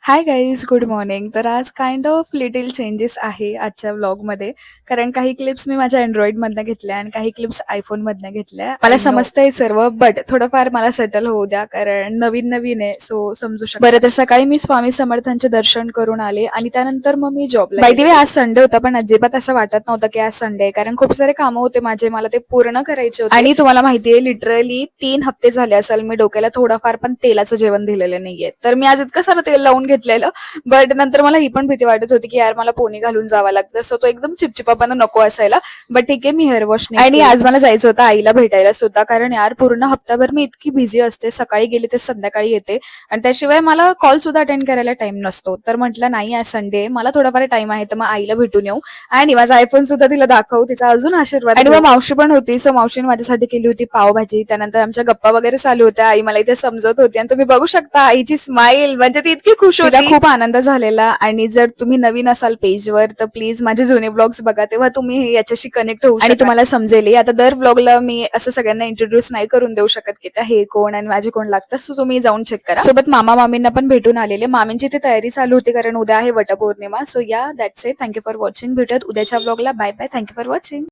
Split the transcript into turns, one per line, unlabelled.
Hi guys, good morning. तर आज kind of little changes आहे आजच्या व्लॉगमध्ये. कारण काही क्लिप्स मी माझ्या Androidमधनं घेतल्या आणि काही क्लिप्स iPhoneमधनं घेतल्या. मला समजतंय सर्व, बट थोडंफार मला सेटल होऊ द्या, कारण नवीन-नवीन आहे, सो समजू शकता. बरं, तर सकाळी मी स्वामी समर्थांचे दर्शन करून आले आणि त्यानंतर मग मी जॉबला बाय द वे आज संडे होता, पण अजिबात असं वाटत नव्हतं की आज संडे आहे, कारण खूप सारे कामं होते माझे, मला ते पूर्ण करायचे होते. आणि तुम्हाला माहिती आहे, लिटरली 3 हफ्ते झाले असेल मी डोक्याला थोडंफार पण तेलाचं जेवण दिलेलं नाहीये. तर मी आज इतकं सारं तेल लावून घेतलेलं, बट नंतर मला ही पण भीती वाटत होती की यार मला पोनी घालून जावं लागतं, सो तो एकदम चिपचिपापणा नको असायला. बट ठीक आहे, मी हेअर वॉश नाही आणि आज मला जायचं होतं आईला भेटायला सुद्धा, कारण यार पूर्ण हप्ताभर मी इतकी बिझी असते, सकाळी गेली तर संध्याकाळी येते आणि त्याशिवाय मला कॉल सुद्धा अटेंड करायला टाइम नसतो. तर म्हटलं नाही, आज संडे मला थोडाफार टाइम आहे, तर मग आईला भेटून येऊ आणि माझा आयफोन सुद्धा तिला दाखवू, तिचा अजून आशीर्वाद आणि मग मावशी पण होती, सो मावशीने माझ्यासाठी केली होती पावभाजी. त्यानंतर आमच्या गप्पा वगैरे चालू होत्या, आई मला इथे समजत होती आणि तुम्ही बघू शकता आईची स्माईल, म्हणजे ती इतकी खुश होती, तिला खूप आनंद झालेला. आणि जर तुम्ही नवीन असाल पेजवर तर प्लीज माझे जुने व्लॉग्स बघा, तेव्हा तुम्ही याच्याशी कनेक्ट होऊ आणि तुम्हाला समजेल. आता दर व्लॉगला मी असं सगळ्यांना इंट्रोड्यूस नाही करून देऊ शकत की त्या हे कोण आणि माझे कोण लागतात, सो तुम्ही जाऊन चेक करा. सोबत मामा मामींना पण भेटून आलेले, मामींची ती तयारी चालू होती कारण उद्या आहे Vat Purnima. So yeah, that's it. Thank you for watching. भेटूयात उद्याच्या व्लॉगला. Bye bye. Thank you for watching.